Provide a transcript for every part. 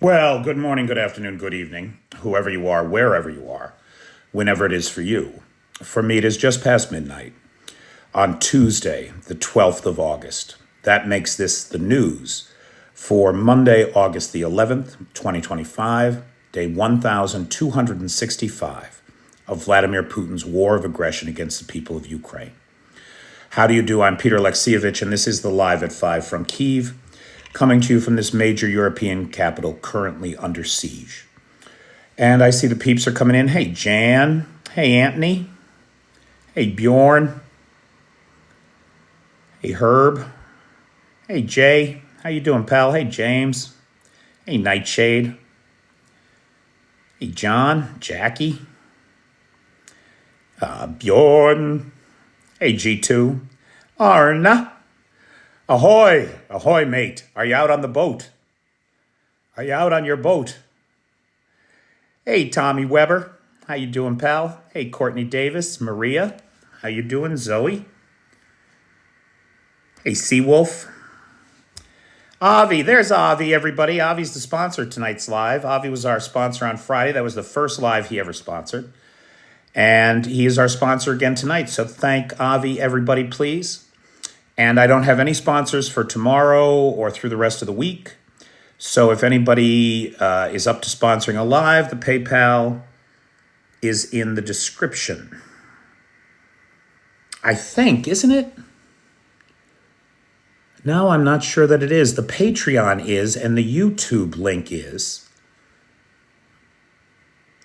Well, good morning, good afternoon, good evening, whoever you are, wherever you are, whenever it is for you. For me, it is just past midnight on Tuesday, the 12th of August. That makes this the news for Monday, August the 11th, 2025, day 1265 of Vladimir Putin's war of aggression against the people of Ukraine. How do you do? I'm Peter Alexievich, and this is the Live at 5 from Kyiv, coming to you from this major European capital currently under siege. And I see the peeps are coming in. Hey, Jan. Hey, Anthony. Hey, Bjorn. Hey, Herb. Hey, Jay. How you doing, pal? Hey, James. Hey, Nightshade. Hey, John. Jackie. Bjorn. Hey, G2. Arna. Ahoy! Ahoy, mate. Are you out on the boat? Are you out on your boat? Hey, Tommy Weber. How you doing, pal? Hey, Courtney Davis. Maria. How you doing? Zoe. Hey, Seawolf. Avi. There's Avi, everybody. Avi's the sponsor of tonight's live. Avi was our sponsor on Friday. That was the first live he ever sponsored. And he is our sponsor again tonight. So thank Avi, everybody, please. And I don't have any sponsors for tomorrow or through the rest of the week. So if anybody is up to sponsoring a live, the PayPal is in the description. I think, isn't it? No, I'm not sure that it is. The Patreon is, and the YouTube link is.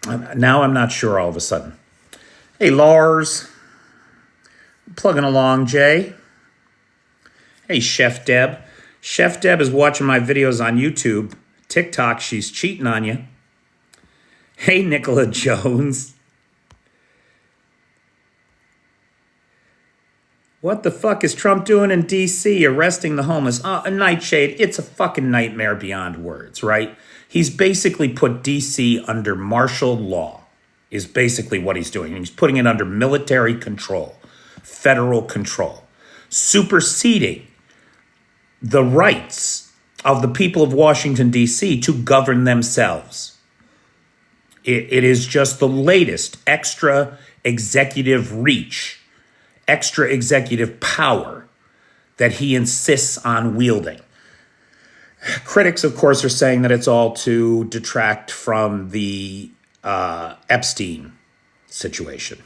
Now I'm not sure all of a sudden. Hey, Lars. Plugging along, Jay. Hey, Chef Deb. Chef Deb is watching my videos on YouTube. TikTok, she's cheating on you. Hey, Nicola Jones. What the fuck is Trump doing in D.C. arresting the homeless? A Nightshade. It's a fucking nightmare beyond words, right? He's basically put D.C. under martial law, is basically what he's doing. He's putting it under military control, federal control, superseding the rights of the people of Washington, D.C. to govern themselves. It is just the latest extra executive reach, extra executive power that he insists on wielding. Critics, of course, are saying that it's all to detract from the Epstein situation.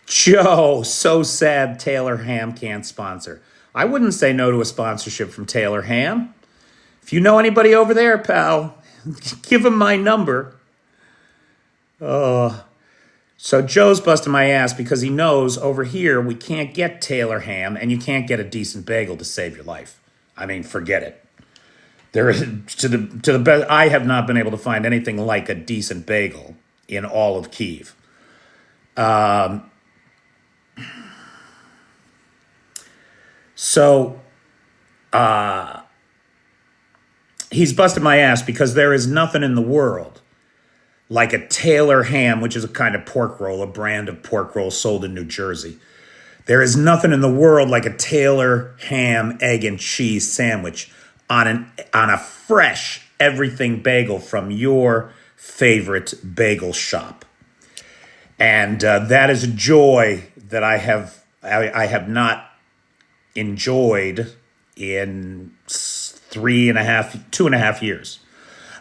Joe, so sad Taylor Ham can't sponsor. I wouldn't say no to a sponsorship from Taylor Ham. If you know anybody over there, pal, give him my number. So Joe's busting my ass because he knows over here we can't get Taylor Ham and you can't get a decent bagel to save your life. I mean, forget it. There is to the best. I have not been able to find anything like a decent bagel in all of Kyiv. So he's busted my ass because there is nothing in the world like a Taylor Ham, which is a kind of pork roll, a brand of pork roll sold in New Jersey. There is nothing in the world like a Taylor Ham, egg, and cheese sandwich on a fresh everything bagel from your favorite bagel shop. And that is a joy that I have not enjoyed in 2.5 years.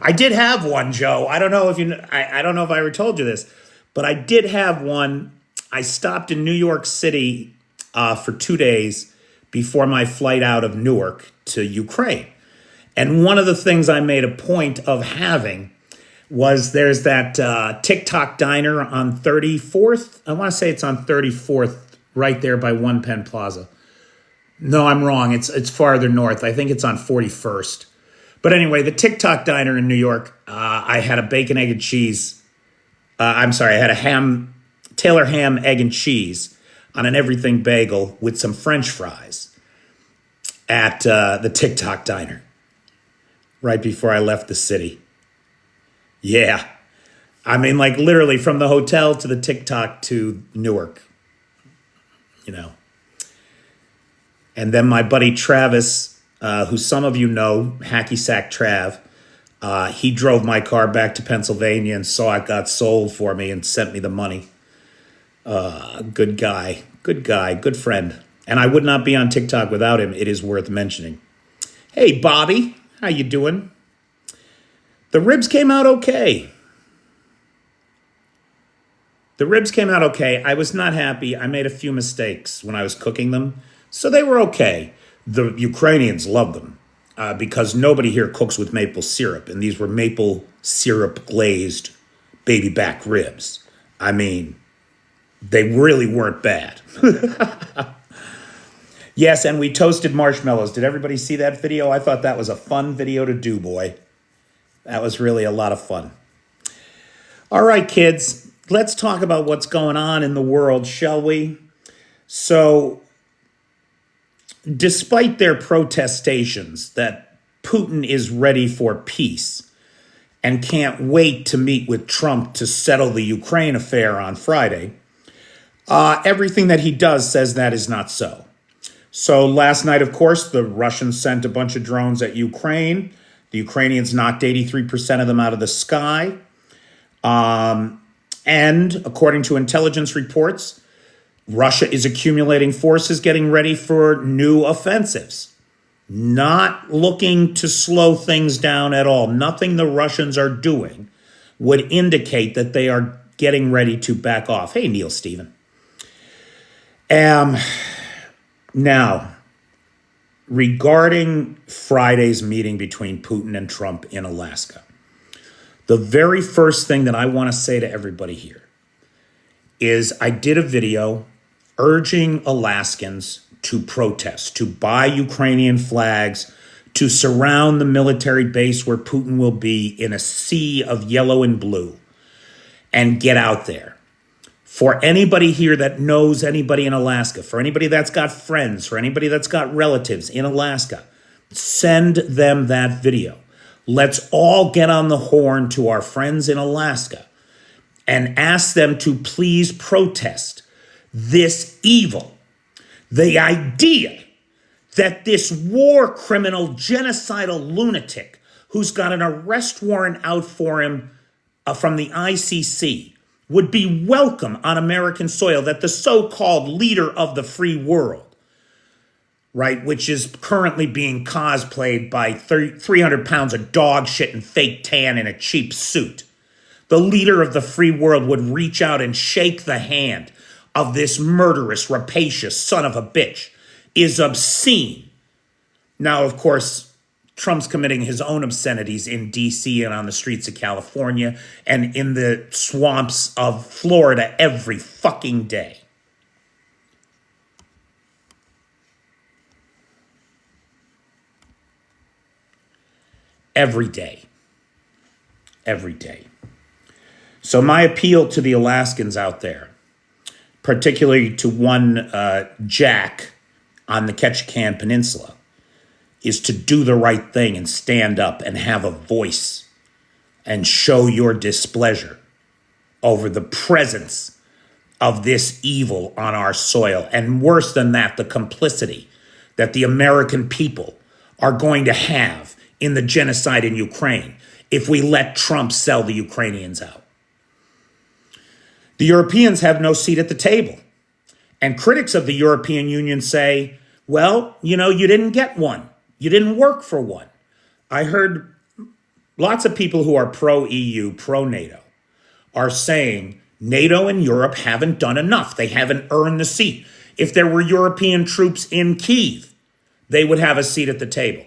I did have one, Joe. I don't know if I don't know if I ever told you this, but I did have one. I stopped in New York City for 2 days before my flight out of Newark to Ukraine. And one of the things I made a point of having was there's that TikTok diner on 34th. I want to say it's on 34th, right there by One Penn Plaza. No, I'm wrong. It's farther north. I think it's on 41st. But anyway, the TikTok diner in New York, I had a bacon, egg, and cheese. I had a Taylor Ham, egg, and cheese on an everything bagel with some French fries at the TikTok diner right before I left the city. Yeah. I mean, like literally from the hotel to the TikTok to Newark, you know. And then my buddy Travis who some of you know, Hacky Sack Trav. He drove my car back to Pennsylvania and saw it got sold for me and sent me the money. Good guy, good friend. And I would not be on TikTok without him. It is worth mentioning. Hey, Bobby, how you doing? The ribs came out okay. I was not happy. I made a few mistakes when I was cooking them, so they were okay. The Ukrainians love them because nobody here cooks with maple syrup, and these were maple syrup glazed baby back ribs. I mean, they really weren't bad. Yes, and we toasted marshmallows. Did everybody see that video? I thought that was a fun video to do, boy. That was really a lot of fun. All right, kids, let's talk about what's going on in the world, shall we? So, despite their protestations that Putin is ready for peace and can't wait to meet with Trump to settle the Ukraine affair on Friday, everything that he does says that is not so. So last night, of course, the Russians sent a bunch of drones at Ukraine. The Ukrainians knocked 83% of them out of the sky. And according to intelligence reports, Russia is accumulating forces, getting ready for new offensives. Not looking to slow things down at all. Nothing the Russians are doing would indicate that they are getting ready to back off. Hey, Neil Stephen. Now, regarding Friday's meeting between Putin and Trump in Alaska, the very first thing that I want to say to everybody here is I did a video urging Alaskans to protest, to buy Ukrainian flags, to surround the military base where Putin will be in a sea of yellow and blue, and get out there. For anybody here that knows anybody in Alaska, for anybody that's got friends, for anybody that's got relatives in Alaska, send them that video. Let's all get on the horn to our friends in Alaska and ask them to please protest this evil. The idea that this war criminal, genocidal lunatic who's got an arrest warrant out for him from the ICC would be welcome on American soil, that the so-called leader of the free world, right, which is currently being cosplayed by 300 pounds of dog shit and fake tan in a cheap suit, the leader of the free world would reach out and shake the hand of this murderous, rapacious son of a bitch is obscene. Now, of course, Trump's committing his own obscenities in D.C. and on the streets of California and in the swamps of Florida every fucking day. Every day. Every day. So my appeal to the Alaskans out there, particularly to one Jack on the Ketchikan Peninsula, is to do the right thing and stand up and have a voice and show your displeasure over the presence of this evil on our soil. And worse than that, the complicity that the American people are going to have in the genocide in Ukraine if we let Trump sell the Ukrainians out. The Europeans have no seat at the table. And critics of the European Union say, well, you know, you didn't get one. You didn't work for one. I heard lots of people who are pro-EU, pro-NATO, are saying NATO and Europe haven't done enough. They haven't earned the seat. If there were European troops in Kyiv, they would have a seat at the table.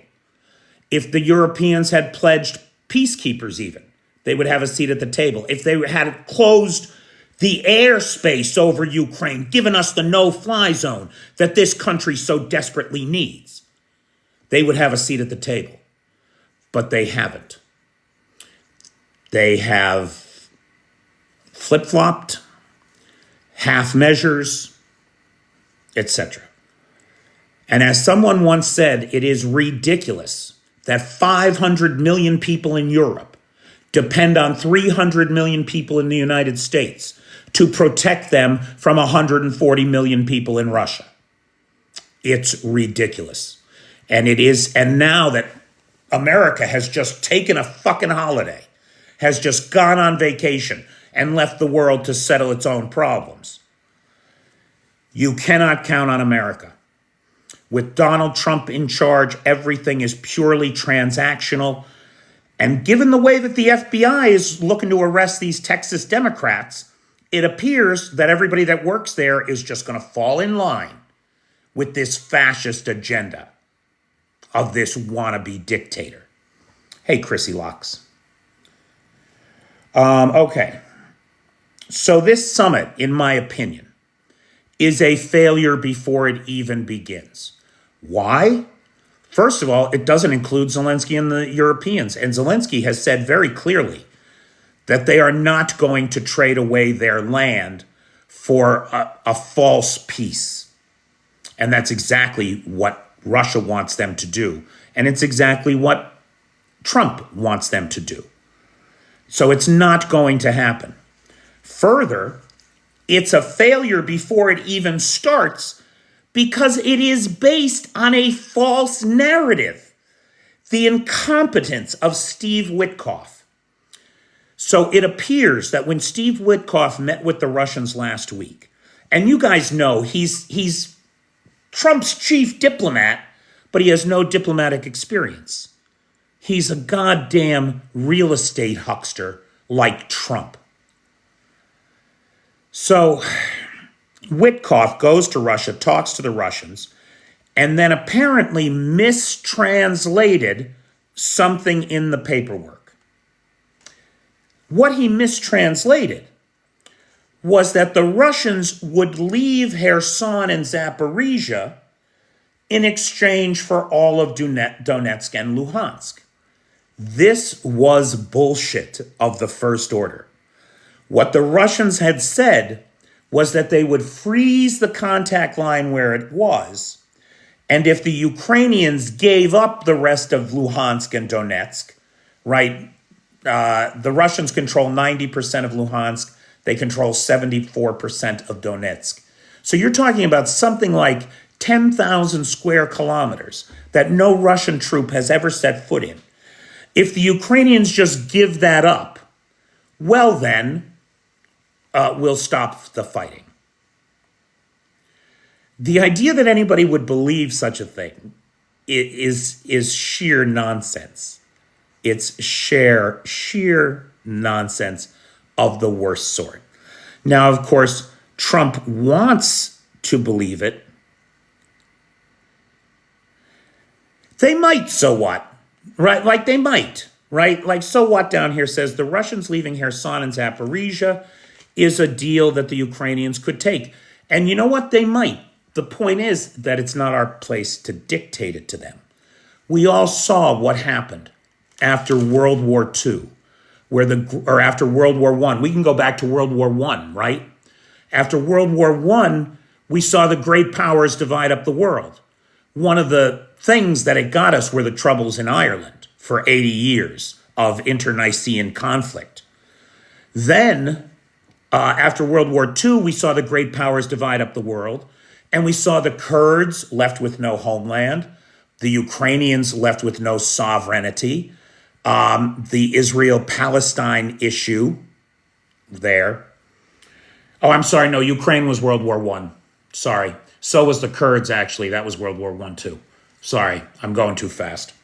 If the Europeans had pledged peacekeepers even, they would have a seat at the table. If they had closed the airspace over Ukraine, given us the no-fly zone that this country so desperately needs, they would have a seat at the table. But they haven't. They have flip-flopped, half measures, etc. And as someone once said, it is ridiculous that 500 million people in Europe depend on 300 million people in the United States to protect them from 140 million people in Russia. It's ridiculous. And now that America has just taken a fucking holiday, has just gone on vacation and left the world to settle its own problems, you cannot count on America. With Donald Trump in charge, everything is purely transactional. And given the way that the FBI is looking to arrest these Texas Democrats, it appears that everybody that works there is just going to fall in line with this fascist agenda of this wannabe dictator. Hey, Chrissy Locks. Okay. So this summit, in my opinion, is a failure before it even begins. Why? First of all, it doesn't include Zelensky and the Europeans. And Zelensky has said very clearly that they are not going to trade away their land for a false peace. And that's exactly what Russia wants them to do. And it's exactly what Trump wants them to do. So it's not going to happen. Further, it's a failure before it even starts because it is based on a false narrative, the incompetence of Steve Witkoff. So it appears that when Steve Witkoff met with the Russians last week, and you guys know he's Trump's chief diplomat, but he has no diplomatic experience. He's a goddamn real estate huckster like Trump. So Witkoff goes to Russia, talks to the Russians, and then apparently mistranslated something in the paperwork. What he mistranslated was that the Russians would leave Kherson and Zaporizhia in exchange for all of Donetsk and Luhansk. This was bullshit of the first order. What the Russians had said was that they would freeze the contact line where it was, and if the Ukrainians gave up the rest of Luhansk and Donetsk, right, the Russians control 90% of Luhansk, they control 74% of Donetsk. So you're talking about something like 10,000 square kilometers that no Russian troop has ever set foot in. If the Ukrainians just give that up, well then, we'll stop the fighting. The idea that anybody would believe such a thing is sheer nonsense. It's sheer nonsense of the worst sort. Now, of course, Trump wants to believe it. They might, so what? Right? Like they might, right? Like, so what down here says the Russians leaving Kherson and Zaporizhia is a deal that the Ukrainians could take. And you know what? They might. The point is that it's not our place to dictate it to them. We all saw what happened after World War II, or after World War I. We can go back to World War I, right? After World War I, we saw the great powers divide up the world. One of the things that it got us were the troubles in Ireland for 80 years of internecine conflict. Then, after World War II, we saw the great powers divide up the world, and we saw the Kurds left with no homeland, the Ukrainians left with no sovereignty, the Israel-Palestine issue there. Oh, I'm sorry, no, Ukraine was World War I. Sorry. So was the Kurds, actually. That was World War I, too. Sorry, I'm going too fast.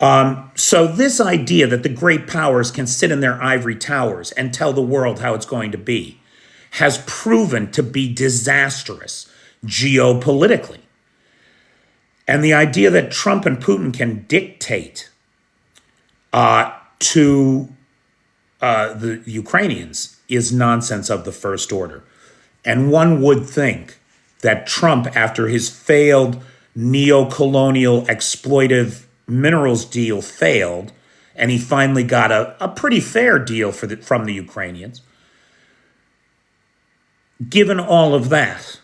So this idea that the great powers can sit in their ivory towers and tell the world how it's going to be has proven to be disastrous geopolitically. And the idea that Trump and Putin can dictate to the Ukrainians is nonsense of the first order. And one would think that Trump, after his failed neo-colonial exploitive minerals deal failed, and he finally got a pretty fair deal from the Ukrainians, given all of that,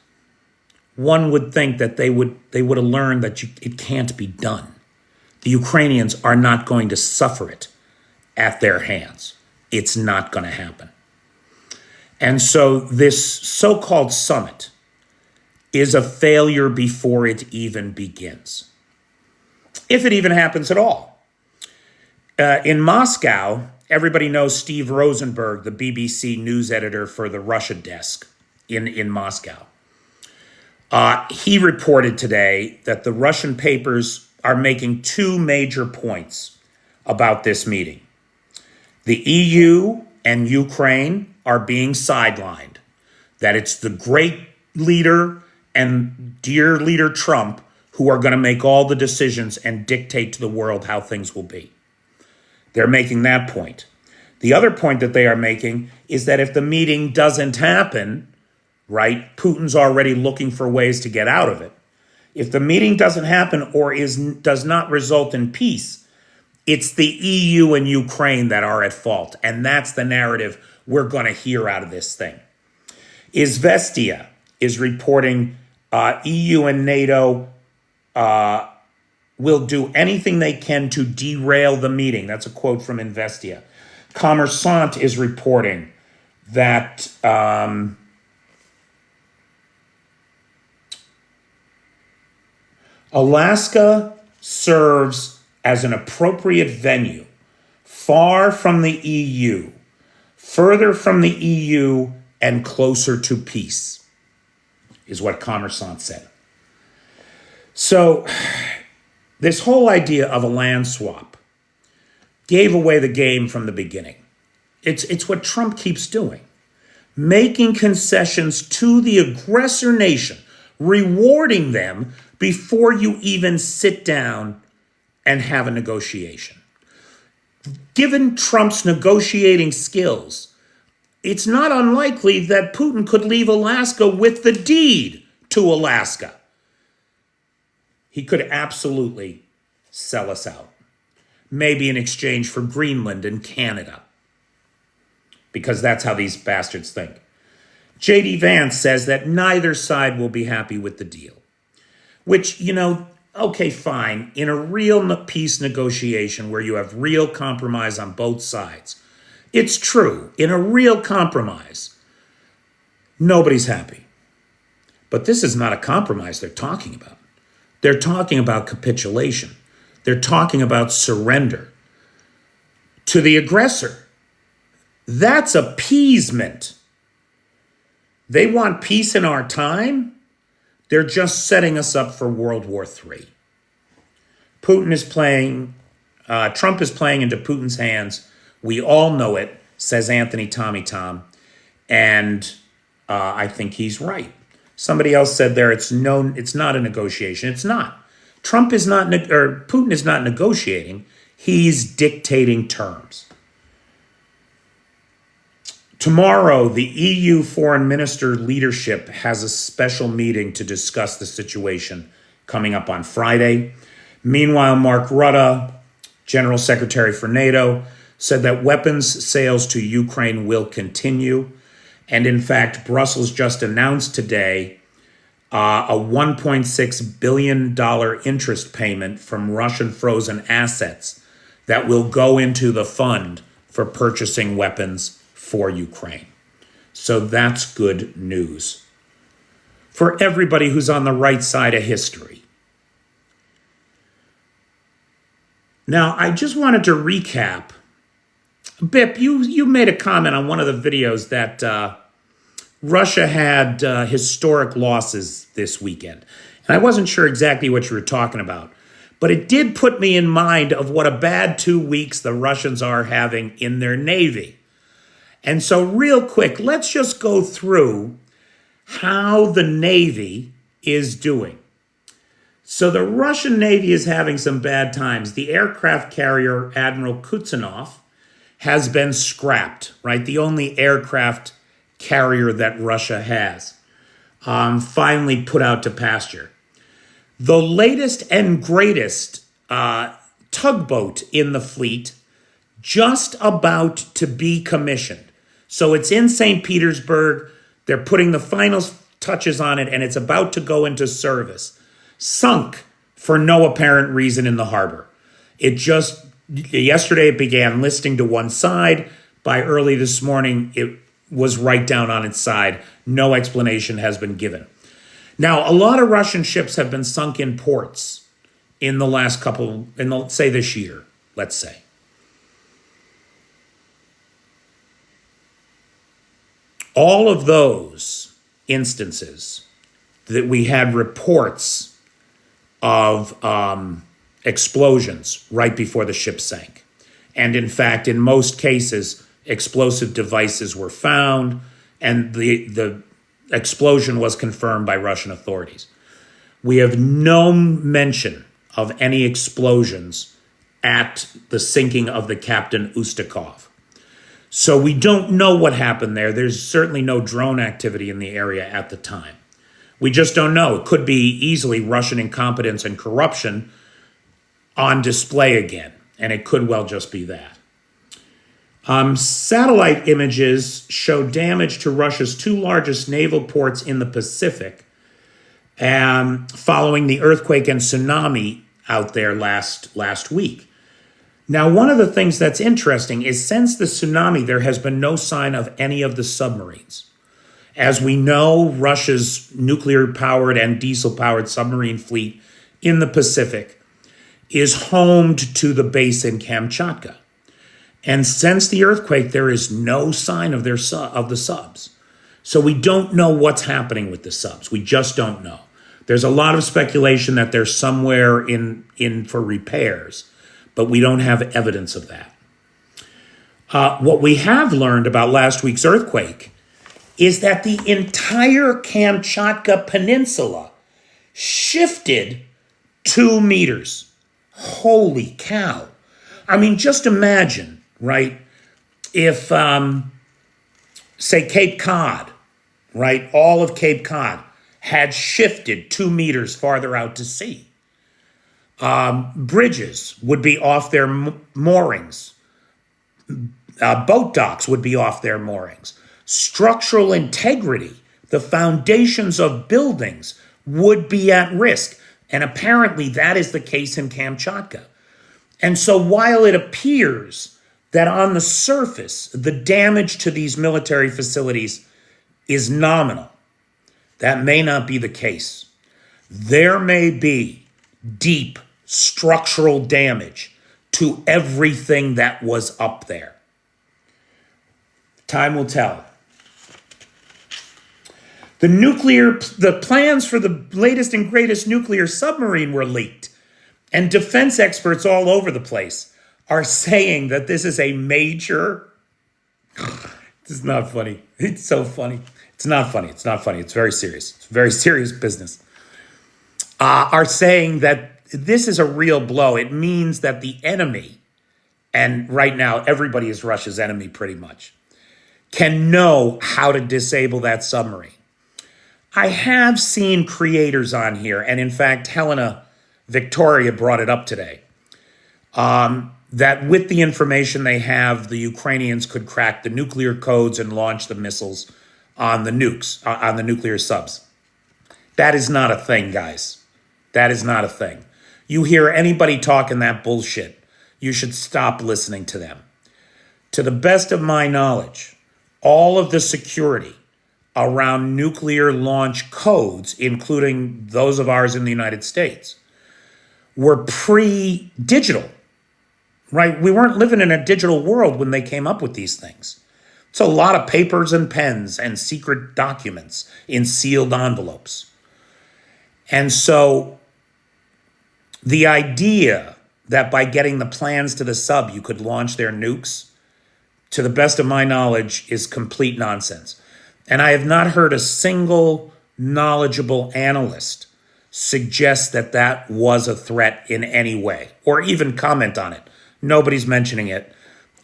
one would think that they would have learned that it can't be done. The Ukrainians are not going to suffer it at their hands. It's not going to happen. And so this so-called summit is a failure before it even begins. if it even happens at all. In Moscow, everybody knows Steve Rosenberg, the BBC news editor for the Russia desk in Moscow. He reported today that the Russian papers are making two major points about this meeting. The EU and Ukraine are being sidelined, that it's the great leader and dear leader Trump who are going to make all the decisions and dictate to the world how things will be. They're making that point. The other point that they are making is that if the meeting doesn't happen, right, Putin's already looking for ways to get out of it. If the meeting doesn't happen or does not result in peace, it's the EU and Ukraine that are at fault. And that's the narrative we're going to hear out of this thing. Izvestia is reporting EU and NATO will do anything they can to derail the meeting. That's a quote from Izvestia. Kommersant is reporting that Alaska serves as an appropriate venue, far from the EU, further from the EU, and closer to peace, is what Kommersant said. So this whole idea of a land swap gave away the game from the beginning. It's what Trump keeps doing, making concessions to the aggressor nation, rewarding them before you even sit down and have a negotiation. Given Trump's negotiating skills, it's not unlikely that Putin could leave Alaska with the deed to Alaska. He could absolutely sell us out, maybe in exchange for Greenland and Canada, because that's how these bastards think. J.D. Vance says that neither side will be happy with the deal, which, okay, fine. In a real peace negotiation where you have real compromise on both sides, it's true. In a real compromise, nobody's happy. But this is not a compromise they're talking about. They're talking about capitulation. They're talking about surrender to the aggressor. That's appeasement. They want peace in our time. They're just setting us up for World War III. Trump is playing into Putin's hands. We all know it, says Anthony Tommy Tom. And I think he's right. Somebody else said there, it's not a negotiation. It's not. Putin is not negotiating. He's dictating terms. Tomorrow, the EU foreign minister leadership has a special meeting to discuss the situation coming up on Friday. Meanwhile, Mark Rutte, General Secretary for NATO, said that weapons sales to Ukraine will continue. And in fact, Brussels just announced today a $1.6 billion interest payment from Russian frozen assets that will go into the fund for purchasing weapons for Ukraine. So that's good news for everybody who's on the right side of history. Now, I just wanted to recap. Bip, you made a comment on one of the videos that Russia had historic losses this weekend. And I wasn't sure exactly what you were talking about. But it did put me in mind of what a bad 2 weeks the Russians are having in their Navy. And so real quick, let's just go through how the Navy is doing. So the Russian Navy is having some bad times. The aircraft carrier Admiral Kutuzov has been scrapped, right? The only aircraft carrier that Russia has, finally put out to pasture. The latest and greatest tugboat in the fleet just about to be commissioned. So it's in St. Petersburg. They're putting the final touches on it, and it's about to go into service. Sunk for no apparent reason in the harbor. Yesterday it began listing to one side. By early this morning, it was right down on its side. No explanation has been given. Now, a lot of Russian ships have been sunk in ports in the last couple, say this year, let's say. All of those instances that we had reports of explosions right before the ship sank. And in fact, in most cases, explosive devices were found, and the explosion was confirmed by Russian authorities. We have no mention of any explosions at the sinking of the Captain Ustakov. So we don't know what happened there. There's certainly no drone activity in the area at the time. We just don't know. It could be easily Russian incompetence and corruption on display again, and it could well just be that. Satellite images show damage to Russia's two largest naval ports in the Pacific following the earthquake and tsunami out there last week. Now, one of the things that's interesting is since the tsunami, there has been no sign of any of the submarines. As we know, Russia's nuclear-powered and diesel-powered submarine fleet in the Pacific is homed to the base in Kamchatka. And since the earthquake, there is no sign of the subs. So we don't know what's happening with the subs. We just don't know. There's a lot of speculation that they're somewhere in for repairs, but we don't have evidence of that. What we have learned about last week's earthquake is that the entire Kamchatka Peninsula shifted 2 meters. Holy cow. I mean, just imagine, right, if, say, Cape Cod, right, all of Cape Cod had shifted 2 meters farther out to sea. Bridges would be off their moorings. Boat docks would be off their moorings. Structural integrity, the foundations of buildings, would be at risk. And apparently that is the case in Kamchatka. And so while it appears that on the surface, the damage to these military facilities is nominal, that may not be the case. There may be deep structural damage to everything that was up there. Time will tell. The plans for the latest and greatest nuclear submarine were leaked, and defense experts all over the place are saying that this is a major... This is not funny. It's so funny. It's not funny. It's not funny. It's very serious. It's very serious business. Are saying that this is a real blow. It means that the enemy, and right now everybody is Russia's enemy pretty much, can know how to disable that submarine. I have seen creators on here, and in fact, Helena Victoria brought it up today, that with the information they have, the Ukrainians could crack the nuclear codes and launch the missiles on the nukes, on the nuclear subs. That is not a thing, guys. That is not a thing. You hear anybody talking that bullshit, you should stop listening to them. To the best of my knowledge, all of the security around nuclear launch codes, including those of ours in the United States, were pre-digital, right? We weren't living in a digital world when they came up with these things. It's a lot of papers and pens and secret documents in sealed envelopes. And so the idea that by getting the plans to the sub, you could launch their nukes, to the best of my knowledge, is complete nonsense. And I have not heard a single knowledgeable analyst suggest that that was a threat in any way, or even comment on it. Nobody's mentioning it,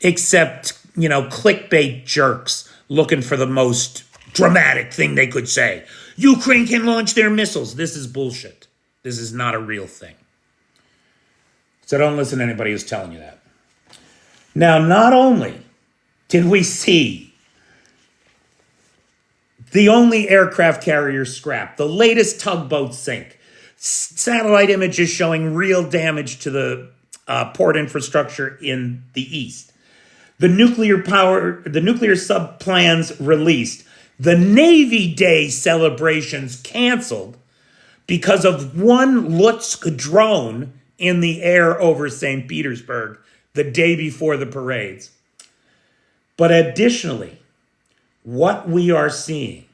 except, clickbait jerks looking for the most dramatic thing they could say. Ukraine can launch their missiles. This is bullshit. This is not a real thing. So don't listen to anybody who's telling you that. Now, not only did we see the only aircraft carrier scrapped, the latest tugboat sink, satellite images showing real damage to the port infrastructure in the east, the nuclear sub plans released, the Navy Day celebrations canceled because of one Lutsk drone in the air over St. Petersburg the day before the parades. But additionally, what we are seeing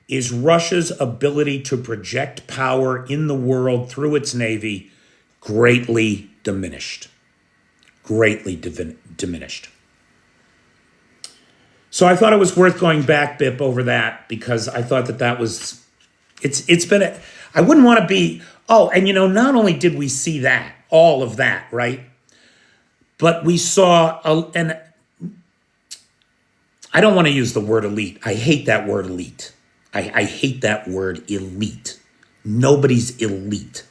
is Russia's ability to project power in the world through its navy greatly diminished. Greatly diminished. So I thought it was worth going back, Bip, over that, because I thought that was, it's been, I wouldn't want to be, and not only did we see that, all of that, right? But we saw, and I don't want to use the word elite. I hate that word elite. I hate that word elite. Nobody's elite.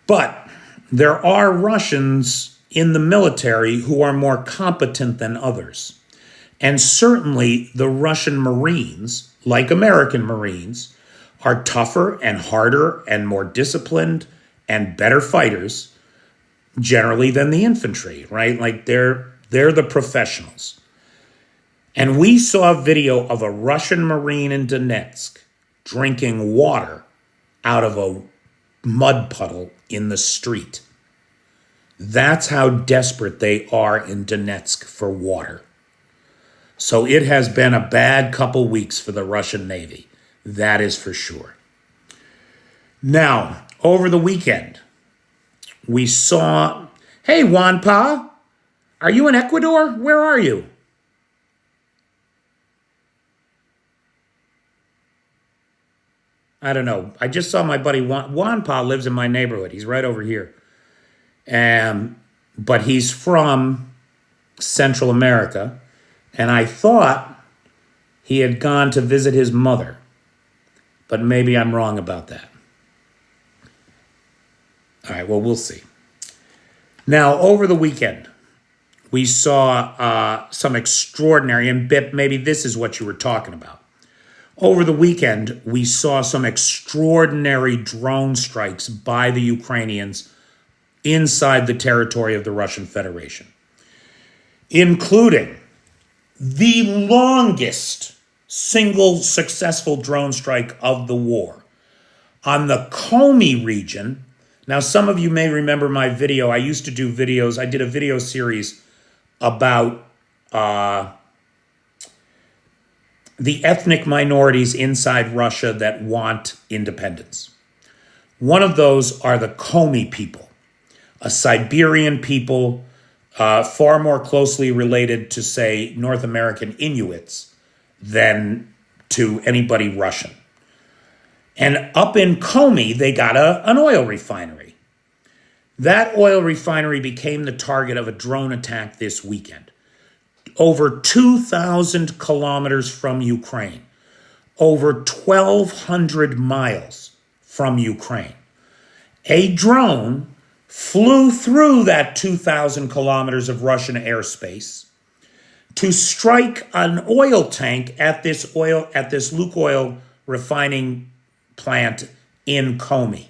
But there are Russians in the military who are more competent than others. And certainly the Russian Marines, like American Marines, are tougher and harder and more disciplined and better fighters generally than the infantry, right? Like they're the professionals. And we saw a video of a Russian Marine in Donetsk drinking water out of a mud puddle in the street. That's how desperate they are in Donetsk for water. So it has been a bad couple weeks for the Russian Navy. That is for sure. Now, over the weekend, we saw, hey, Juanpa, are you in Ecuador? Where are you? I don't know. I just saw my buddy Juanpa lives in my neighborhood. He's right over here. But he's from Central America. And I thought he had gone to visit his mother. But maybe I'm wrong about that. All right, well, we'll see. Now, over the weekend, we saw some extraordinary, and Bip, maybe this is what you were talking about. Over the weekend, we saw some extraordinary drone strikes by the Ukrainians inside the territory of the Russian Federation, including the longest single successful drone strike of the war on the Komi region. Now, some of you may remember my video. I used to do videos. I did a video series about the ethnic minorities inside Russia that want independence. One of those are the Komi people, a Siberian people far more closely related to, say, North American Inuits than to anybody Russian. And up in Komi, they got an oil refinery. That oil refinery became the target of a drone attack this weekend. Over 2,000 kilometers from Ukraine, over 1,200 miles from Ukraine. A drone flew through that 2,000 kilometers of Russian airspace to strike an oil tank at this Lukoil refining plant in Komi.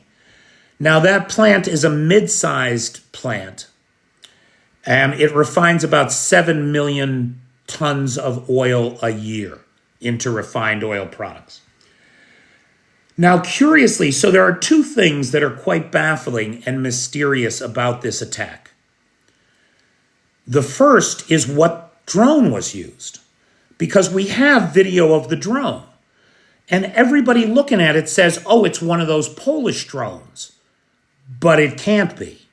Now, that plant is a mid-sized plant. It refines about 7 million tons of oil a year into refined oil products. Now, curiously, so there are two things that are quite baffling and mysterious about this attack. The first is what drone was used, because we have video of the drone. And everybody looking at it says, oh, it's one of those Polish drones. But it can't be,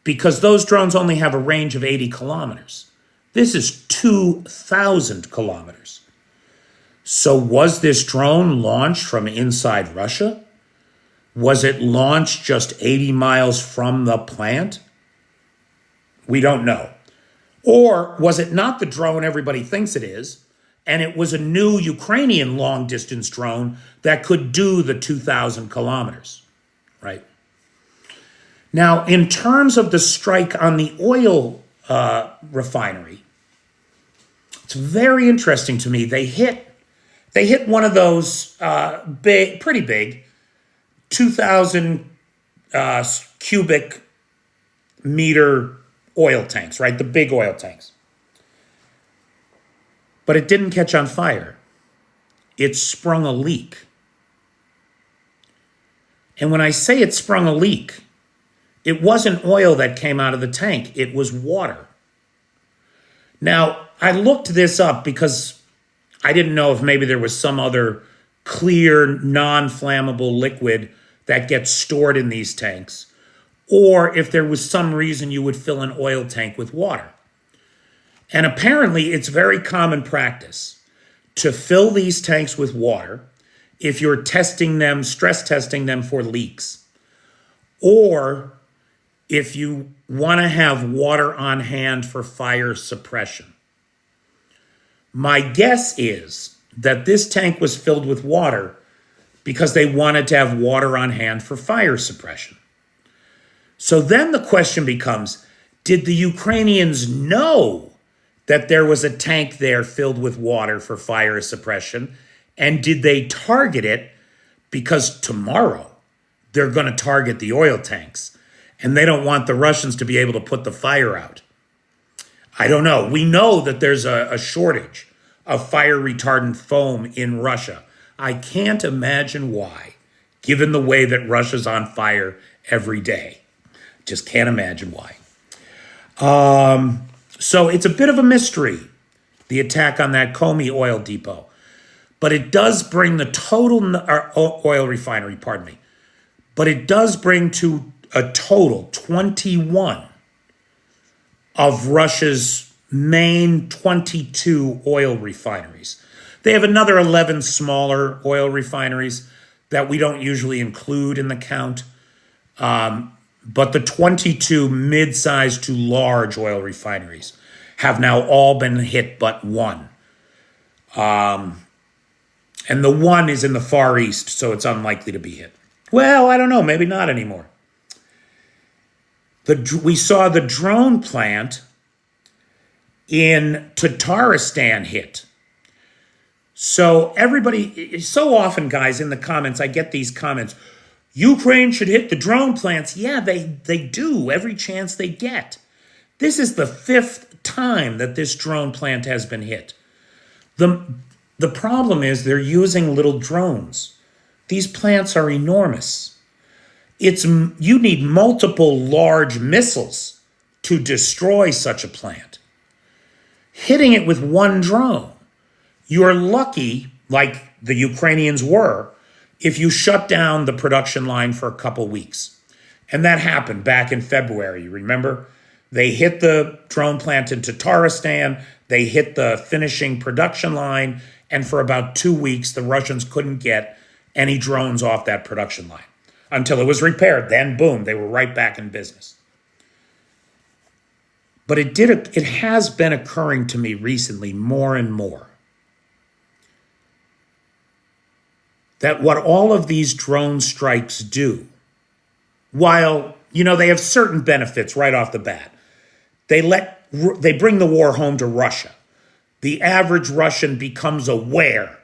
because those drones only have a range of 80 kilometers. This is 2,000 kilometers. So was this drone launched from inside Russia? Was it launched just 80 miles from the plant? We don't know. Or was it not the drone everybody thinks it is, and it was a new Ukrainian long-distance drone that could do the 2,000 kilometers, right? Now, in terms of the strike on the oil refinery, it's very interesting to me. They hit one of those pretty big, 2,000 cubic meter oil tanks, right? The big oil tanks. But it didn't catch on fire. It sprung a leak. And when I say it sprung a leak, it wasn't oil that came out of the tank, it was water. Now, I looked this up because I didn't know if maybe there was some other clear, non-flammable liquid that gets stored in these tanks, or if there was some reason you would fill an oil tank with water. And apparently, it's very common practice to fill these tanks with water if you're testing them, stress testing them for leaks, or if you want to have water on hand for fire suppression. My guess is that this tank was filled with water because they wanted to have water on hand for fire suppression. So then the question becomes, did the Ukrainians know that there was a tank there filled with water for fire suppression? And did they target it because tomorrow they're going to target the oil tanks and they don't want the Russians to be able to put the fire out? I don't know. We know that there's a shortage of fire retardant foam in Russia. I can't imagine why, given the way that Russia's on fire every day. Just can't imagine why. So it's a bit of a mystery, the attack on that Komi oil depot. But it does bring the total oil refinery, but it does bring to a total 21 of Russia's main 22 oil refineries. They have another 11 smaller oil refineries that we don't usually include in the count. But the 22 mid-sized to large oil refineries have now all been hit but one. And the one is in the Far East, so it's unlikely to be hit. Well, I don't know, maybe not anymore. We saw the drone plant in Tatarstan hit. So everybody, so often, guys, in the comments, I get these comments, Ukraine should hit the drone plants. Yeah, they do every chance they get. This is the 5th time that this drone plant has been hit. The problem is they're using little drones. These plants are enormous. You need multiple large missiles to destroy such a plant. Hitting it with one drone, you're lucky, like the Ukrainians were, if you shut down the production line for a couple weeks. And that happened back in February, remember? They hit the drone plant in Tatarstan, they hit the finishing production line, and for about 2 weeks, the Russians couldn't get any drones off that production line until it was repaired. Then, boom, they were right back in business. But it has been occurring to me recently more and more that what all of these drone strikes do, while, they have certain benefits right off the bat, they bring the war home to Russia. The average Russian becomes aware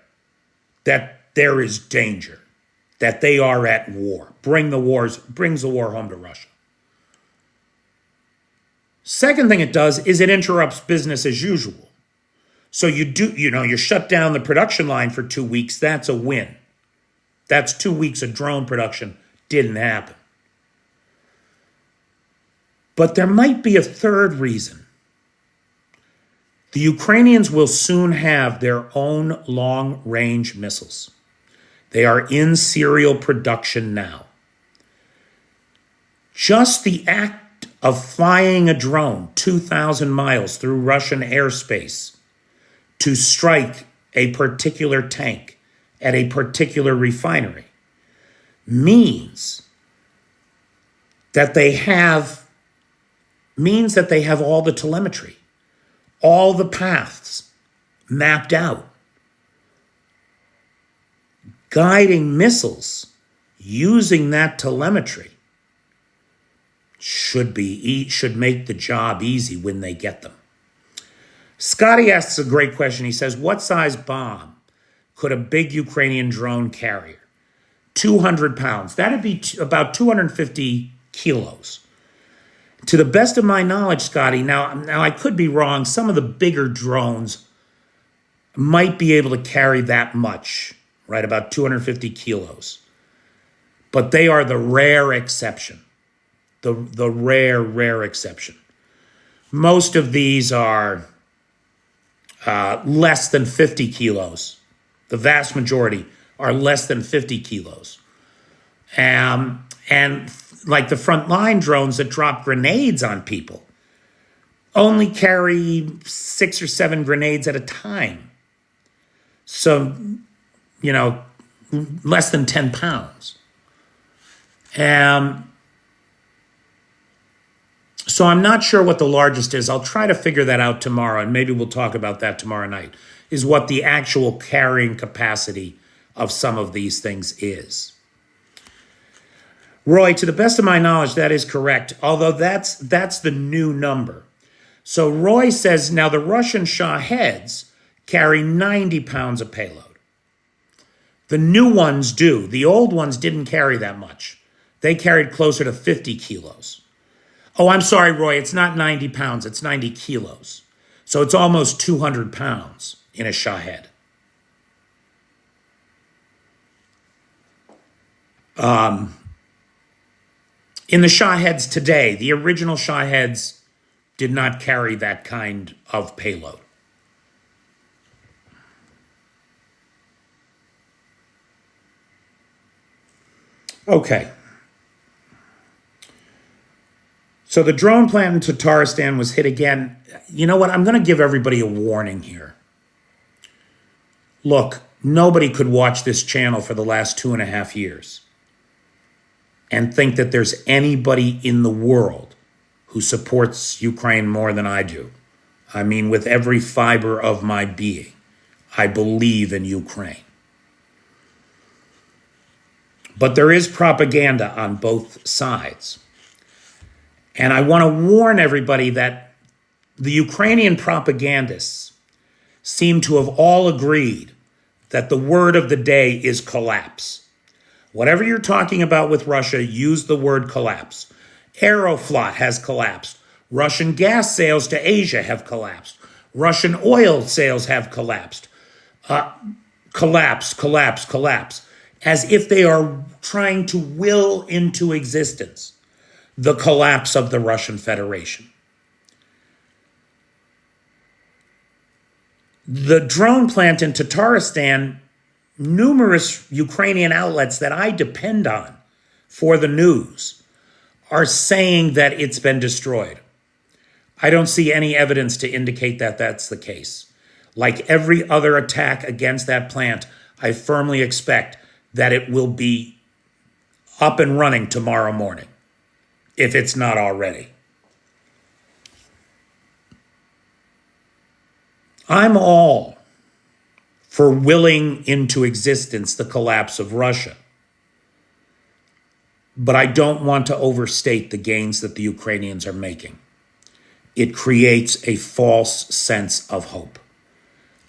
that there is danger, that they are at war. Brings the war home to Russia. Second thing it does is it interrupts business as usual. So you shut down the production line for 2 weeks, that's a win. That's 2 weeks of drone production didn't happen. But there might be a third reason. The Ukrainians will soon have their own long-range missiles. They are in serial production now. Just the act of flying a drone 2,000 miles through Russian airspace to strike a particular tank at a particular refinery means that they have all the telemetry, all the paths mapped out. Guiding missiles using that telemetry should make the job easy when they get them. Scotty asks a great question. He says, what size bomb could a big Ukrainian drone carry? 200 pounds. That'd be about 250 kilos. To the best of my knowledge, Scotty, now I could be wrong. Some of the bigger drones might be able to carry that much, right? About 250 kilos. but they are the rare exception. The rare exception. Most of these are less than 50 kilos. The vast majority are less than 50 kilos. And like the frontline drones that drop grenades on people only carry 6 or 7 grenades at a time. So, less than 10 pounds. So I'm not sure what the largest is. I'll try to figure that out tomorrow, and maybe we'll talk about that tomorrow night, is what the actual carrying capacity of some of these things is. Roy, to the best of my knowledge, that is correct, although that's the new number. So Roy says, now the Russian Shaheds carry 90 pounds of payload. The new ones do. The old ones didn't carry that much. They carried closer to 50 kilos. Oh, I'm sorry, Roy, it's not 90 pounds, it's 90 kilos. So it's almost 200 pounds in a Shahed. In the Shaheds today, the original Shaheds did not carry that kind of payload. Okay. So the drone plant in Tatarstan was hit again. You know what? I'm going to give everybody a warning here. Look, nobody could watch this channel for the last 2.5 years and think that there's anybody in the world who supports Ukraine more than I do. I mean, with every fiber of my being, I believe in Ukraine. But there is propaganda on both sides. And I want to warn everybody that the Ukrainian propagandists seem to have all agreed that the word of the day is collapse. Whatever you're talking about with Russia, use the word collapse. Aeroflot has collapsed. Russian gas sales to Asia have collapsed. Russian oil sales have collapsed. Collapse. As if they are trying to will into existence the collapse of the Russian Federation. The drone plant in Tatarstan, numerous Ukrainian outlets that I depend on for the news are saying that it's been destroyed. I don't see any evidence to indicate that that's the case. Like every other attack against that plant, I firmly expect that it will be up and running tomorrow morning, if it's not already. I'm all for willing into existence the collapse of Russia. But I don't want to overstate the gains that the Ukrainians are making. It creates a false sense of hope.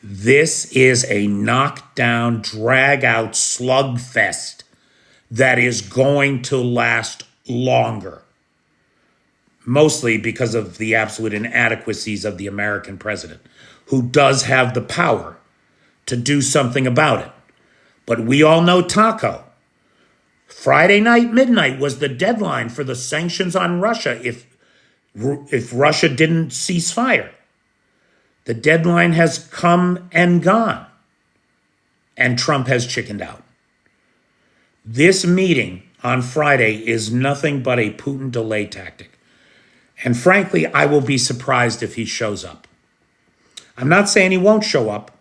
This is a knockdown, drag-out slugfest that is going to last longer, mostly because of the absolute inadequacies of the American president, who does have the power to do something about it. But we all know Taco. Friday night, midnight was the deadline for the sanctions on Russia if Russia didn't cease fire. The deadline has come and gone, and Trump has chickened out. This meeting on Friday is nothing but a Putin delay tactic. And frankly, I will be surprised if he shows up. I'm not saying he won't show up.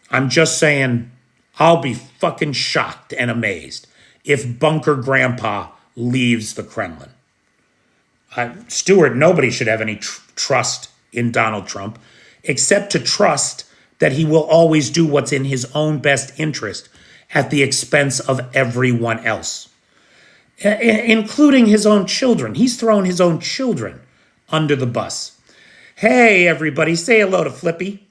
I'm just saying I'll be fucking shocked and amazed if Bunker Grandpa leaves the Kremlin. Stuart, nobody should have any trust in Donald Trump, except to trust that he will always do what's in his own best interest at the expense of everyone else, including his own children. He's thrown his own children under the bus. Hey, everybody, say hello to Flippy.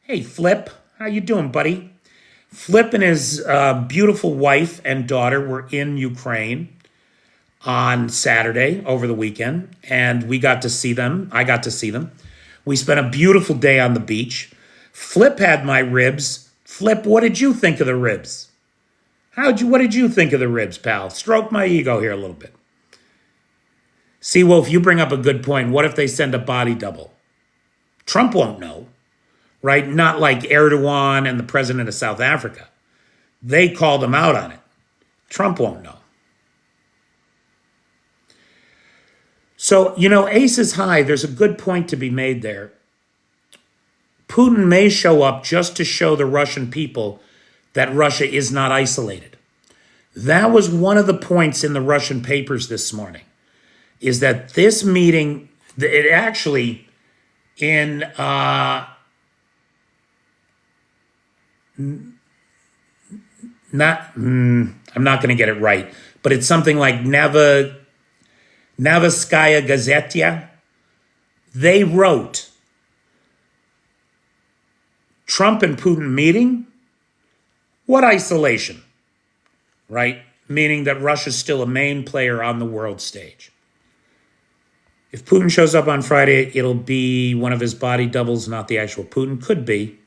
Hey, Flip, how you doing, buddy? Flip and his beautiful wife and daughter were in Ukraine on Saturday over the weekend, and we got to see them. I got to see them. We spent a beautiful day on the beach. Flip had my ribs. Flip, what did you think of the ribs? What did you think of the ribs, pal? Stroke my ego here a little bit. See, Wolf, you bring up a good point. What if they send a body double? Trump won't know, right? Not like Erdogan and the president of South Africa. They called him out on it. Trump won't know. So, ace is high. There's a good point to be made there. Putin may show up just to show the Russian people that Russia is not isolated. That was one of the points in the Russian papers this morning, is that this meeting, it actually, I'm not going to get it right, but it's something like Novoskaya Gazeta. They wrote, Trump and Putin meeting? What isolation? Right? Meaning that Russia's still a main player on the world stage. If Putin shows up on Friday, it'll be one of his body doubles, not the actual Putin. Could be.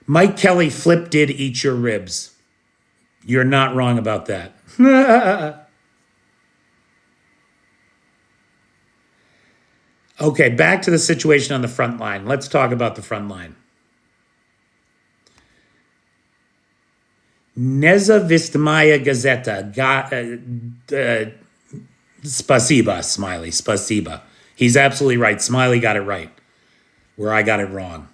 Mike Kelly, Flip did eat your ribs. You're not wrong about that. Okay, back to the situation on the front line. Let's talk about the front line. Nezavistimaya Gazeta. Spasiba, Smiley. Spasiba. He's absolutely right. Smiley got it right, where I got it wrong.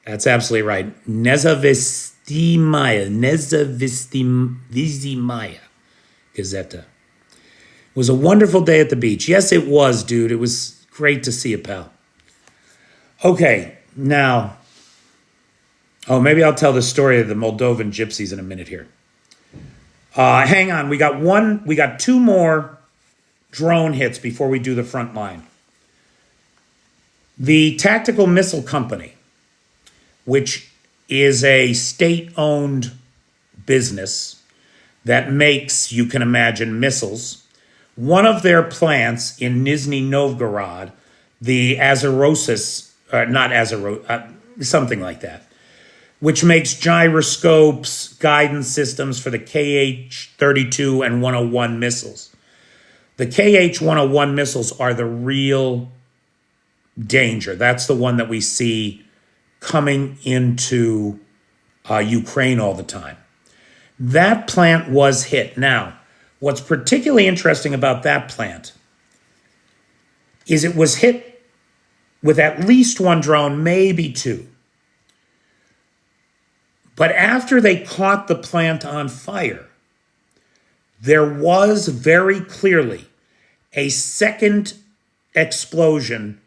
That's absolutely right. Nezavistimaya Gazeta. It was a wonderful day at the beach. Yes, it was, dude. It was great to see you, pal. Okay, now... Oh, maybe I'll tell the story of the Moldovan gypsies in a minute here. Hang on. We got two more drone hits before we do the front line. The Tactical Missile Company, which is a state-owned business that makes, you can imagine, missiles. One of their plants in Nizhny Novgorod, the Azerosis, something like that, which makes gyroscopes, guidance systems for the KH-32 and 101 missiles. The KH-101 missiles are the real danger. That's the one that we see coming into Ukraine all the time. That plant was hit. Now, what's particularly interesting about that plant is it was hit with at least one drone, maybe two. But after they caught the plant on fire, there was very clearly a secondary explosion,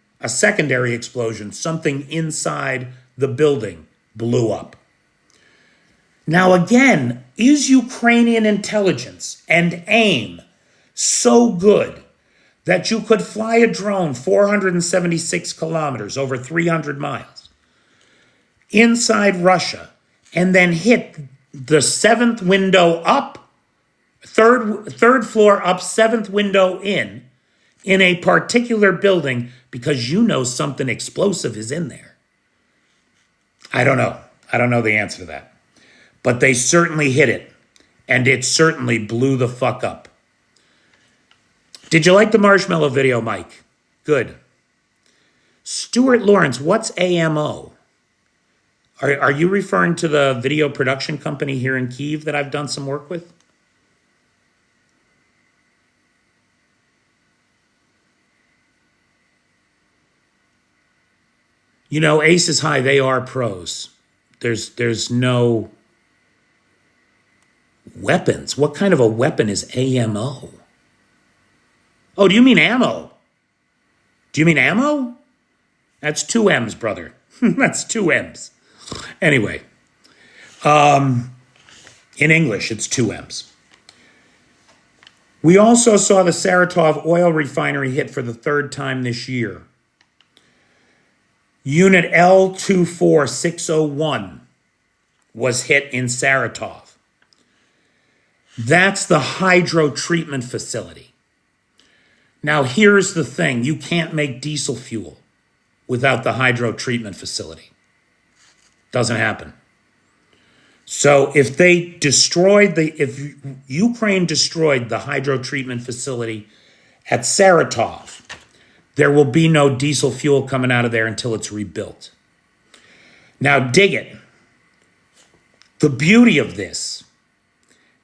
something inside the building blew up. Now again, is Ukrainian intelligence and aim so good that you could fly a drone 476 kilometers, over 300 miles, inside Russia, and then hit the seventh window up, third floor up, seventh window in a particular building because you know something explosive is in there? I don't know. I don't know the answer to that. But they certainly hit it, and it certainly blew the fuck up. Did you like the marshmallow video, Mike? Good. Stuart Lawrence, what's AMO? Are you referring to the video production company here in Kyiv that I've done some work with? Ace is high. They are pros. There's no weapons. What kind of a weapon is AMO? Oh, do you mean ammo? Do you mean ammo? That's two M's, brother. That's two M's. Anyway, in English, it's two M's. We also saw the Saratov oil refinery hit for the third time this year. Unit L24601 was hit in Saratov. That's the hydro treatment facility. Now, here's the thing. You can't make diesel fuel without the hydro treatment facility. Doesn't happen. So if Ukraine destroyed the hydro treatment facility at Saratov, there will be no diesel fuel coming out of there until it's rebuilt. Now dig it. The beauty of this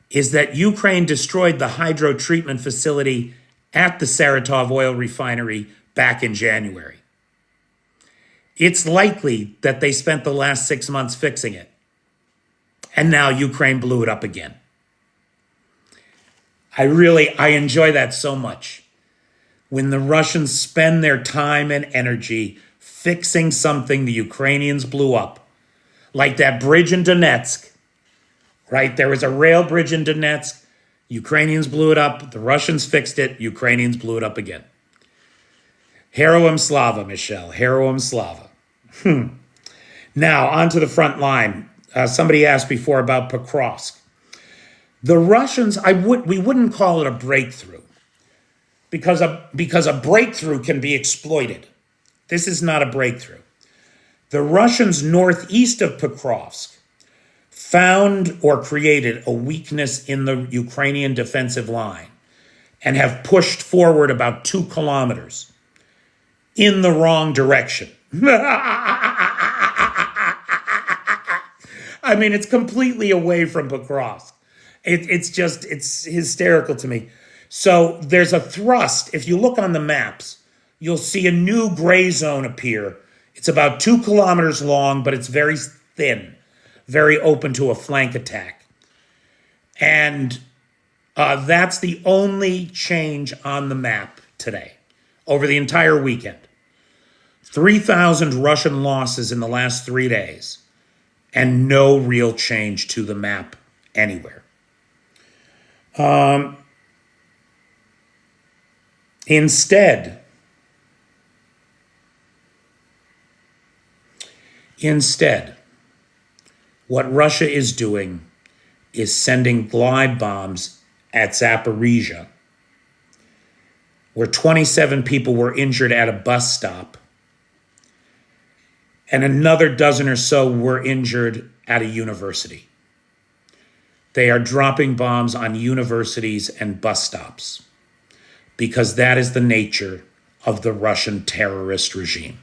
is that Ukraine destroyed the hydro treatment facility at the Saratov oil refinery back in January. It's likely that they spent the last 6 months fixing it. And now Ukraine blew it up again. I enjoy that so much. When the Russians spend their time and energy fixing something the Ukrainians blew up, like that bridge in Donetsk, right? There was a rail bridge in Donetsk. Ukrainians blew it up. The Russians fixed it. Ukrainians blew it up again. Heroam slava, Michelle. Heroam slava. Now, onto the front line. Somebody asked before about Pokrovsk. The Russians, we wouldn't call it a breakthrough because a breakthrough can be exploited. This is not a breakthrough. The Russians northeast of Pokrovsk found or created a weakness in the Ukrainian defensive line and have pushed forward about 2 kilometers in the wrong direction. I mean, it's completely away from Pokrovsk. It's hysterical to me. So there's a thrust. If you look on the maps, you'll see a new gray zone appear. It's about 2 kilometers long, but it's very thin, very open to a flank attack. And that's the only change on the map today, over the entire weekend. 3,000 Russian losses in the last 3 days, and no real change to the map anywhere. Instead, what Russia is doing is sending glide bombs at Zaporizhia, where 27 people were injured at a bus stop, and another dozen or so were injured at a university. They are dropping bombs on universities and bus stops because that is the nature of the Russian terrorist regime.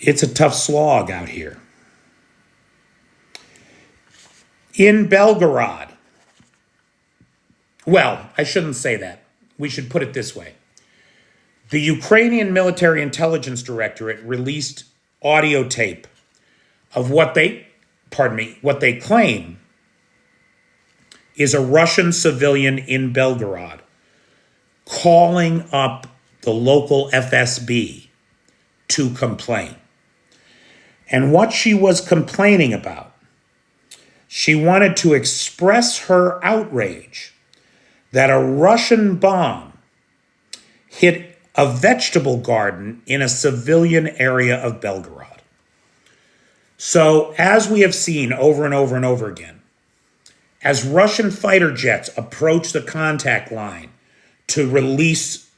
It's a tough slog out here. In Belgorod, well, I shouldn't say that. We should put it this way. The Ukrainian Military Intelligence Directorate released audio tape of what they claim is a Russian civilian in Belgorod calling up the local FSB to complain. And what she was complaining about, she wanted to express her outrage that a Russian bomb hit a vegetable garden in a civilian area of Belgorod. So, as we have seen over and over and over again, as Russian fighter jets approach the contact line to release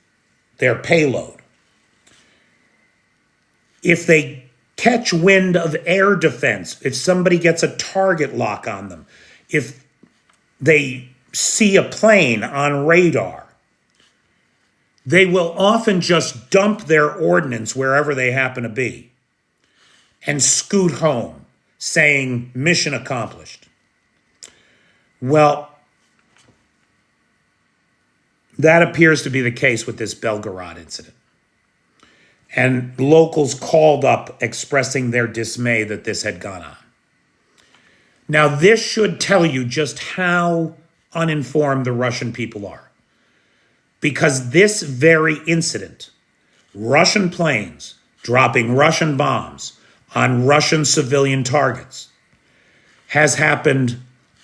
their payload, if they catch wind of air defense, if somebody gets a target lock on them, if they see a plane on radar, they will often just dump their ordnance wherever they happen to be and scoot home, saying, mission accomplished. Well, that appears to be the case with this Belgorod incident. And locals called up expressing their dismay that this had gone on. Now, this should tell you just how uninformed the Russian people are. Because this very incident, Russian planes dropping Russian bombs on Russian civilian targets, has happened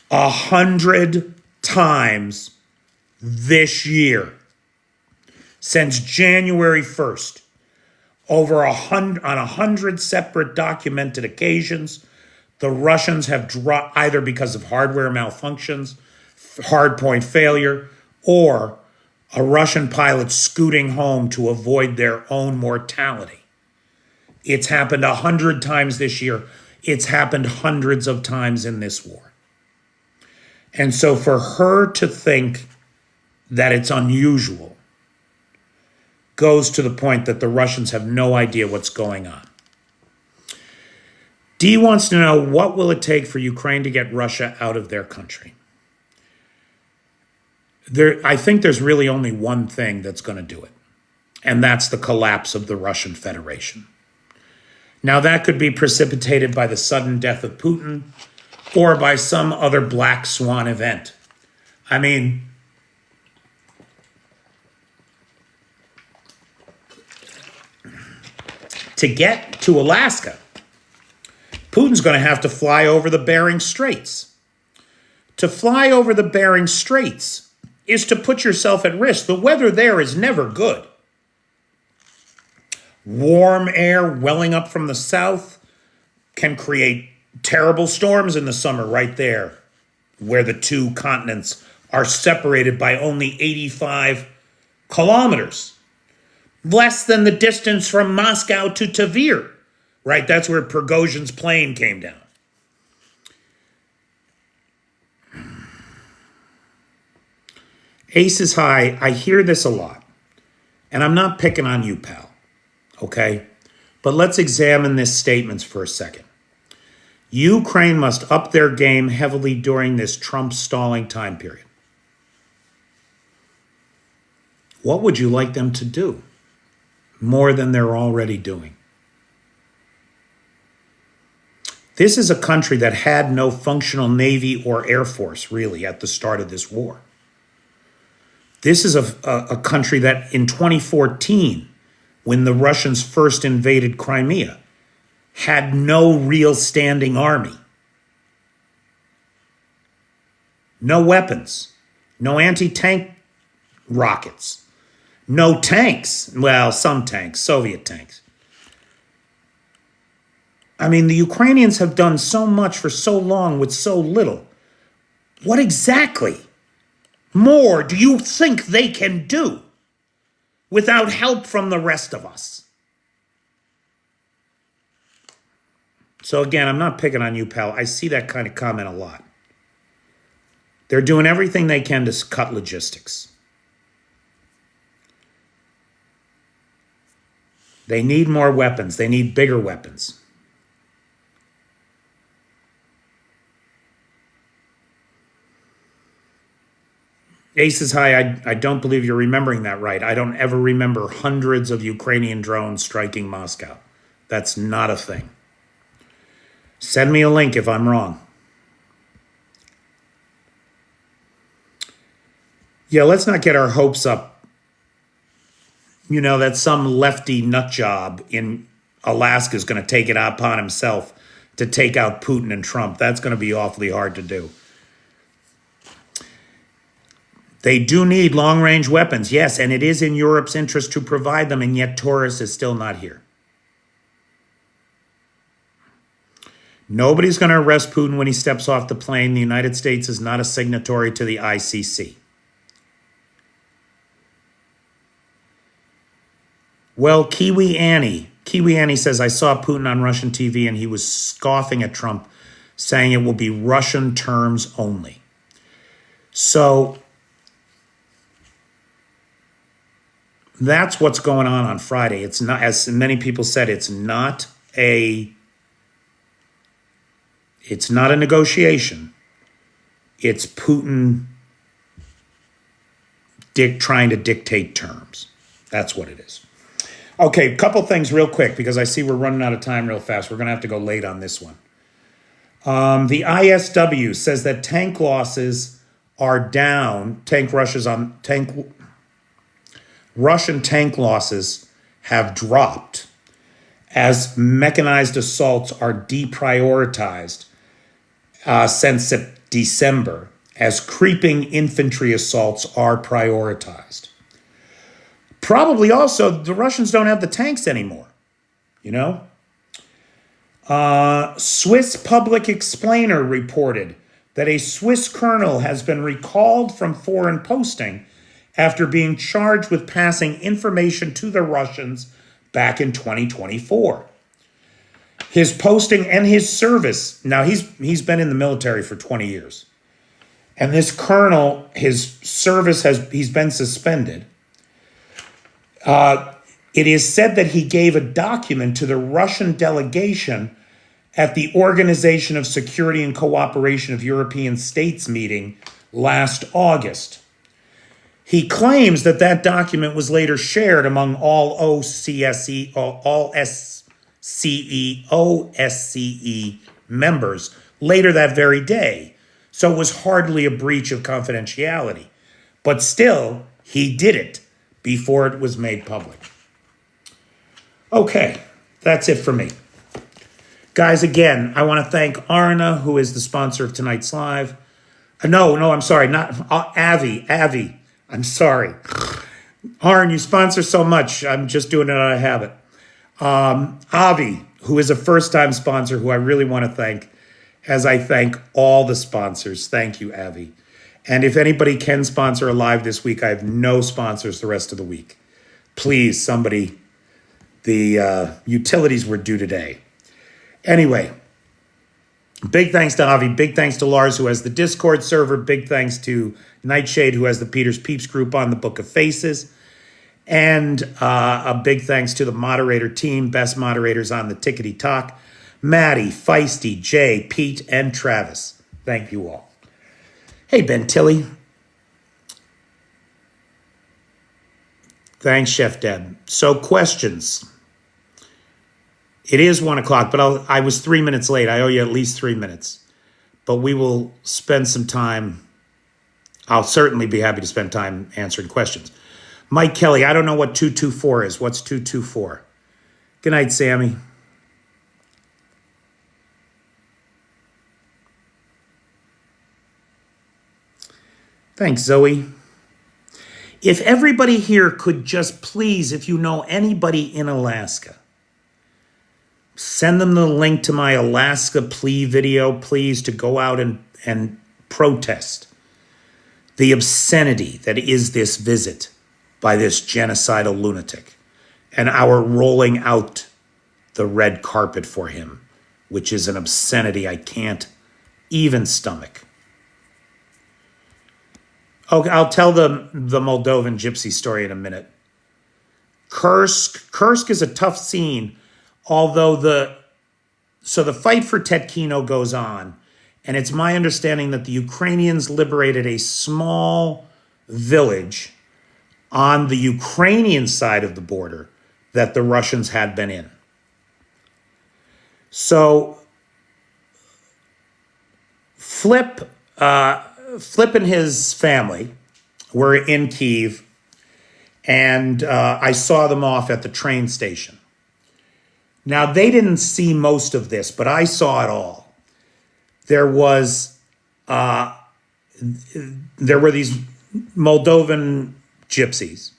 100 times this year. Since January 1st. On 100 separate documented occasions, the Russians have dropped, either because of hardware malfunctions, hardpoint failure, or a Russian pilot scooting home to avoid their own mortality. It's happened 100 times this year. It's happened hundreds of times in this war. And so for her to think that it's unusual goes to the point that the Russians have no idea what's going on. Dee wants to know, what will it take for Ukraine to get Russia out of their country? I think there's really only one thing that's going to do it, and that's the collapse of the Russian Federation. Now, that could be precipitated by the sudden death of Putin or by some other black swan event. I mean, to get to Alaska, Putin's going to have to fly over the Bering Straits. To fly over the Bering Straits is to put yourself at risk. The weather there is never good. Warm air welling up from the south can create terrible storms in the summer right there, where the two continents are separated by only 85 kilometers. Less than the distance from Moscow to Tver. Right, that's where Prigozhin's plane came down. Ace is high. I hear this a lot. And I'm not picking on you, pal. Okay? But let's examine this statement for a second. Ukraine must up their game heavily during this Trump stalling time period. What would you like them to do? More than they're already doing. This is a country that had no functional Navy or Air Force, really, at the start of this war. This is a country that in 2014, when the Russians first invaded Crimea, had no real standing army. No weapons. No anti-tank rockets. No tanks. Well, some tanks, Soviet tanks. I mean, the Ukrainians have done so much for so long with so little. What exactly more do you think they can do without help from the rest of us? So again, I'm not picking on you, pal. I see that kind of comment a lot. They're doing everything they can to cut logistics. They need more weapons. They need bigger weapons. Ace is high. I don't believe you're remembering that right. I don't ever remember hundreds of Ukrainian drones striking Moscow. That's not a thing. Send me a link if I'm wrong. Yeah, let's not get our hopes up. You know, that some lefty nut job in Alaska is going to take it upon himself to take out Putin and Trump. That's going to be awfully hard to do. They do need long-range weapons, yes, and it is in Europe's interest to provide them, and yet Taurus is still not here. Nobody's going to arrest Putin when he steps off the plane. The United States is not a signatory to the ICC. Well, Kiwi Annie says, I saw Putin on Russian TV and he was scoffing at Trump, saying it will be Russian terms only. So that's what's going on Friday. It's not, as many people said, it's not a negotiation. It's Putin trying to dictate terms. That's what it is. Okay, a couple things real quick, because I see we're running out of time real fast. We're going to have to go late on this one. The ISW says that tank losses are down. Russian tank losses have dropped as mechanized assaults are deprioritized since December, as creeping infantry assaults are prioritized. Probably also the Russians don't have the tanks anymore, you know? Swiss Public Explainer reported that a Swiss colonel has been recalled from foreign posting after being charged with passing information to the Russians back in 2024. His posting and his service. Now, he's been in the military for 20 years. And this colonel, his service he's been suspended. It is said that he gave a document to the Russian delegation at the Organization of Security and Cooperation of European States meeting last August. He claims that that document was later shared among all OSCE members later that very day. So it was hardly a breach of confidentiality. But still, he did it before it was made public. Okay, that's it for me. Guys, again, I want to thank Arna, who is the sponsor of tonight's live. No, I'm sorry, not Avi. I'm sorry. Arn, you sponsor so much. I'm just doing it out of habit. Avi, who is a first-time sponsor, who I really want to thank, as I thank all the sponsors. Thank you, Avi. And if anybody can sponsor a live this week, I have no sponsors the rest of the week. Please, somebody, the utilities were due today. Anyway, big thanks to Avi. Big thanks to Lars, who has the Discord server. Big thanks to Nightshade, who has the Peter's Peeps group on the Book of Faces. And a big thanks to the moderator team, best moderators on the Tickety Talk, Maddie, Feisty, Jay, Pete, and Travis. Thank you all. Hey, Ben Tilly. Thanks, Chef Deb. So questions. It is 1 o'clock, but I was 3 minutes late. I owe you at least 3 minutes. But we will spend some time. I'll certainly be happy to spend time answering questions. Mike Kelly, I don't know what 224 is. What's 224? Good night, Sammy. Thanks, Zoe. If everybody here could just please, if you know anybody in Alaska, send them the link to my Alaska plea video, please, to go out and protest the obscenity that is this visit by this genocidal lunatic and our rolling out the red carpet for him, which is an obscenity I can't even stomach. Okay, I'll tell the Moldovan gypsy story in a minute. Kursk is a tough scene, although the fight for Tetkino goes on, and it's my understanding that the Ukrainians liberated a small village on the Ukrainian side of the border that the Russians had been in. So Flip and his family were in Kyiv, and I saw them off at the train station. Now, they didn't see most of this, but I saw it all. There were these Moldovan gypsies,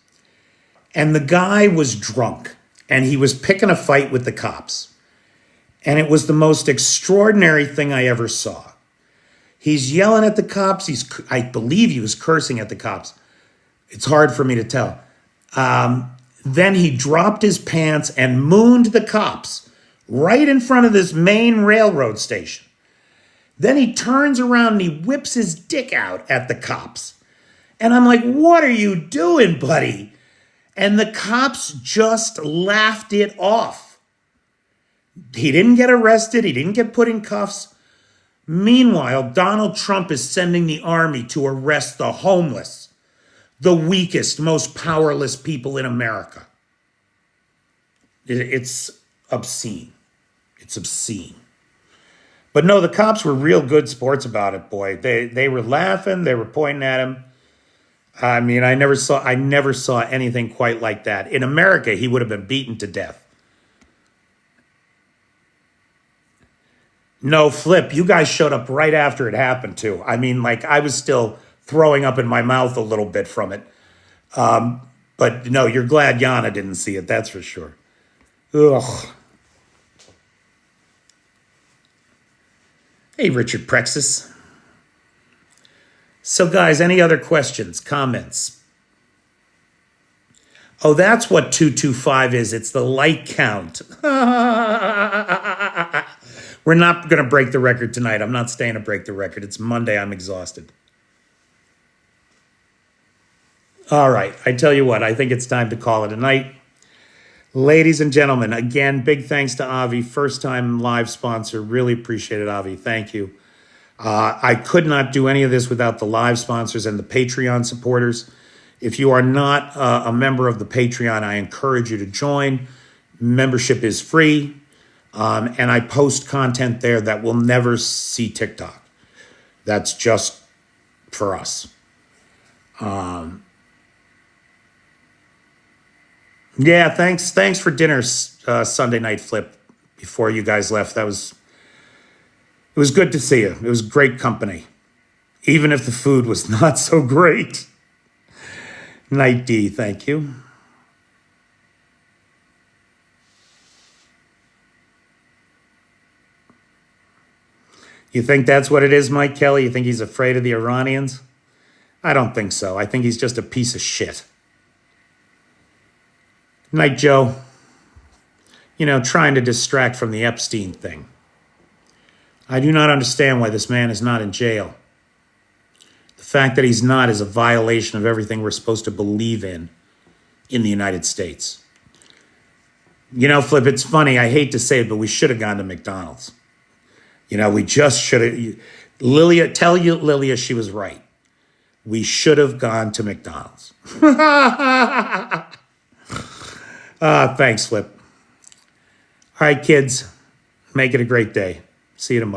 and the guy was drunk, and he was picking a fight with the cops. And it was the most extraordinary thing I ever saw. He's yelling at the cops. I believe he was cursing at the cops. It's hard for me to tell. Then he dropped his pants and mooned the cops right in front of this main railroad station. Then he turns around and he whips his dick out at the cops. And I'm like, what are you doing, buddy? And the cops just laughed it off. He didn't get arrested. He didn't get put in cuffs. Meanwhile, Donald Trump is sending the army to arrest the homeless, the weakest, most powerless people in America. It's obscene. It's obscene. But no, the cops were real good sports about it, boy. They were laughing. They were pointing at him. I mean, I never saw anything quite like that. In America, he would have been beaten to death. No, Flip, you guys showed up right after it happened, too. I mean, like, I was still throwing up in my mouth a little bit from it. But no, you're glad Yana didn't see it, that's for sure. Ugh. Hey, Richard Prexis. So, guys, any other questions, comments? Oh, that's what 225 is. It's the light count. We're not going to break the record tonight. I'm not staying to break the record. It's Monday. I'm exhausted. All right. I tell you what, I think it's time to call it a night. Ladies and gentlemen, again, big thanks to Avi, first time live sponsor. Really appreciate it, Avi. Thank you. I could not do any of this without the live sponsors and the Patreon supporters. If you are not a member of the Patreon, I encourage you to join. Membership is free, and I post content there that will never see TikTok. That's just for us. Yeah, thanks for dinner Sunday night, Flip. Before you guys left, it was good to see you. It was great company, even if the food was not so great. Night D, thank you. You think that's what it is, Mike Kelly? You think he's afraid of the Iranians? I don't think so. I think he's just a piece of shit. Night, Joe. Trying to distract from the Epstein thing. I do not understand why this man is not in jail. The fact that he's not is a violation of everything we're supposed to believe in the United States. Flip, it's funny. I hate to say it, but we should have gone to McDonald's. We just should have. Lilia she was right. We should have gone to McDonald's. Thanks, Flip. All right, kids. Make it a great day. See you tomorrow.